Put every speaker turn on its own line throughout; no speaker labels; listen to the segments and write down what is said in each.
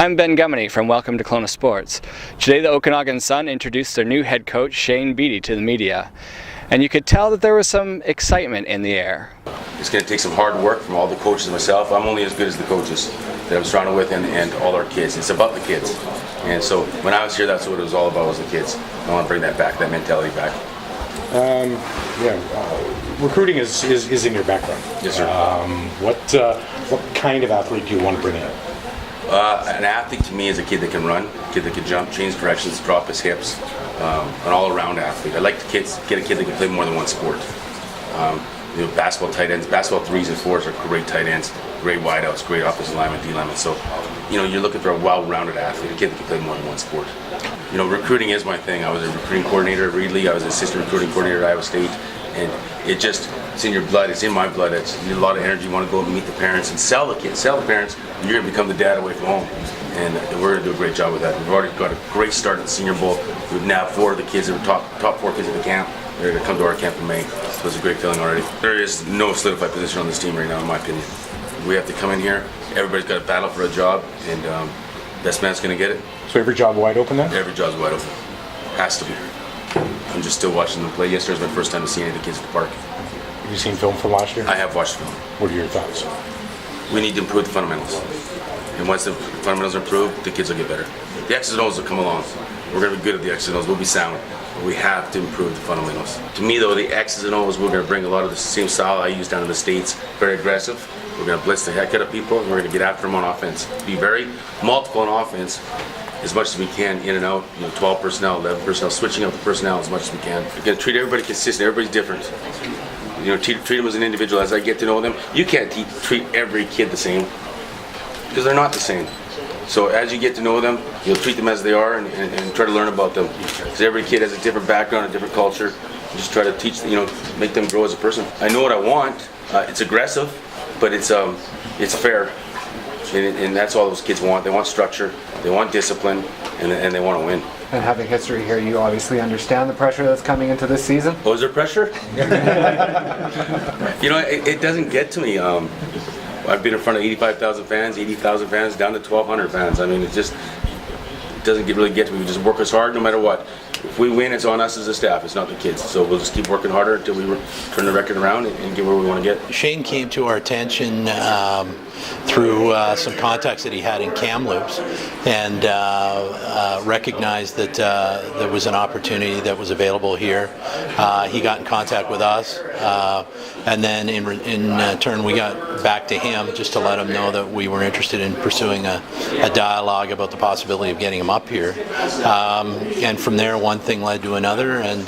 I'm Ben Gummany from Welcome to Kelowna Sports. Today the Okanagan Sun introduced their new head coach Shane Beatty to the media, and you could tell that there was some excitement in the air.
It's going to take some hard work from all the coaches and myself. I'm only as good as the coaches that I'm surrounded with and all our kids. It's about the kids. And so when I was here, that's what it was all about, was the kids. I want to bring that back, that mentality back.
Recruiting is in your background.
Yes, sir.
What kind of athlete do you want to bring in?
An athlete to me is a kid that can run, a kid that can jump, change directions, drop his hips, an all-around athlete. I like to get a kid that can play more than one sport. Basketball tight ends, basketball 3s and 4s are great tight ends, great wideouts, great offensive linemen, D linemen. So, you're looking for a well-rounded athlete, a kid that can play more than one sport. Recruiting is my thing. I was a recruiting coordinator at Reedley. I was an assistant recruiting coordinator at Iowa State, and it's in your blood. It's in my blood. You need a lot of energy. You want to go and meet the parents and sell the kids, sell the parents. You're going to become the dad away from home, and we're going to do a great job with that. We've already got a great start at the Senior Bowl. We've now 4 of the kids that were top 4 kids at the camp. They're going to come to our camp in May. So it's a great feeling already. There is no solidified position on this team right now, in my opinion. We have to come in here. Everybody's got to battle for a job, and best man's going to get it.
So every job wide open then?
Every job's wide open. Has to be. I'm just still watching them play. Yesterday was my first time to see any of the kids at the park.
Have you seen film from last year?
I have watched film.
What are your thoughts?
We need to improve the fundamentals. And once the fundamentals are improved, the kids will get better. The X's and O's will come along. We're going to be good at the X's and O's. We'll be sound. But we have to improve the fundamentals. To me, though, the X's and O's, we're going to bring a lot of the same style I use down in the States. Very aggressive. We're going to blitz the heck out of people, and we're going to get after them on offense. Be very multiple on offense as much as we can, in and out. 12 personnel, 11 personnel, switching up the personnel as much as we can. We're going to treat everybody consistent. Everybody's different. Treat them as an individual. As I get to know them, you can't treat every kid the same, because they're not the same. So as you get to know them, you'll treat them as they are and try to learn about them. Because every kid has a different background, a different culture. Just try to teach, make them grow as a person. I know what I want. It's aggressive, but it's fair. And that's all those kids want. They want structure, they want discipline, and they want to win.
And having history here, you obviously understand the pressure that's coming into this season?
Oh, is there pressure? It doesn't get to me. I've been in front of 85,000 fans, 80,000 fans, down to 1,200 fans. I mean, it doesn't really get to me. We just work as hard no matter what. If we win, it's on us as a staff. It's not the kids. So we'll just keep working harder until we turn the record around and get where we want to get.
Shane came to our attention through some contacts that he had in Kamloops, and recognized that there was an opportunity that was available here. He got in contact with us, and then in turn we got back to him just to let him know that we were interested in pursuing a dialogue about the possibility of getting him up here. And from there, one thing led to another, and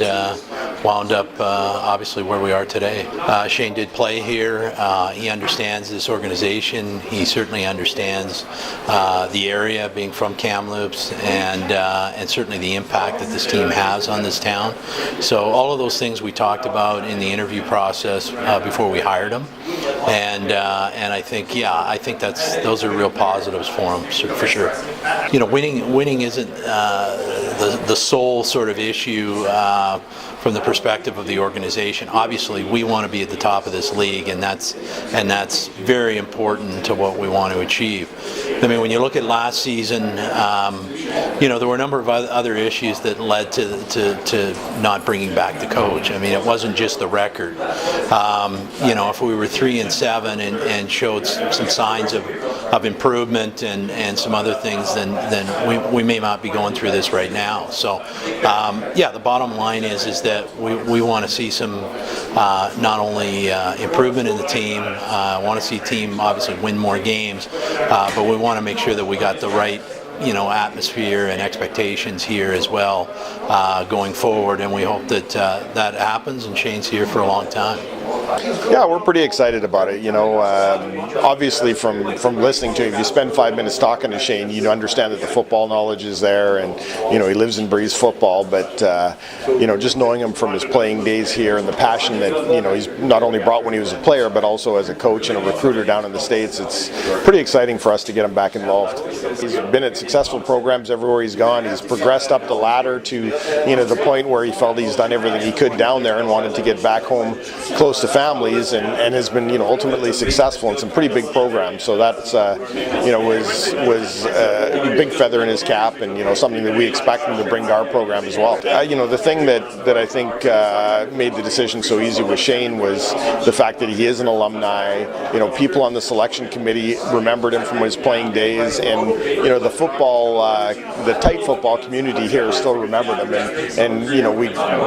wound up obviously where we are today. Shane did play here. He understands this organization. He certainly understands the area, being from Kamloops, and certainly the impact that this team has on this town. So all of those things we talked about in the interview process before we hired him, and I think those are real positives for him, for sure. Winning isn't the sole sort of issue from the perspective of the organization. Obviously, we want to be at the top of this league, and that's very important to what we want to achieve. I mean, when you look at last season, there were a number of other issues that led to not bringing back the coach. I mean, it wasn't just the record. If we were 3-7 and showed some signs of improvement and some other things, then we may not be going through this right now. So, the bottom line is that we want to see some not only improvement in the team. Want to see the team obviously win more games, but we want to make sure that we got the right atmosphere and expectations here as well going forward, and we hope that that happens, and Shane's here for a long time.
Yeah, we're pretty excited about it. Obviously from listening to him, if you spend 5 minutes talking to Shane, you understand that the football knowledge is there, and he lives and breathes football. But just knowing him from his playing days here and the passion that he's not only brought when he was a player, but also as a coach and a recruiter down in the States, it's pretty exciting for us to get him back involved. He's been at successful programs everywhere he's gone. He's progressed up the ladder to the point where he felt he's done everything he could down there and wanted to get back home close to family. families and has been ultimately successful in some pretty big programs. So that's was a big feather in his cap, and something that we expect him to bring to our program as well. The thing that I think made the decision so easy with Shane was the fact that he is an alumni. People on the selection committee remembered him from his playing days, and the football, the tight football community here still remembered him, and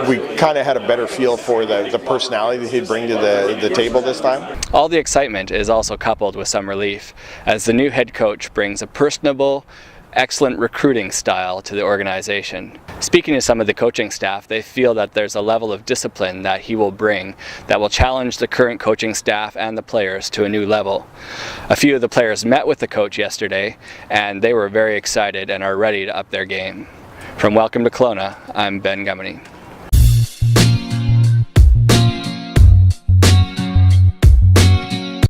we kind of had a better feel for the personality that he'd bring to the table this time.
All the excitement is also coupled with some relief, as the new head coach brings a personable, excellent recruiting style to the organization. Speaking to some of the coaching staff, they feel that there's a level of discipline that he will bring that will challenge the current coaching staff and the players to a new level. A few of the players met with the coach yesterday, and they were very excited and are ready to up their game. From Welcome to Kelowna, I'm Ben Gumany.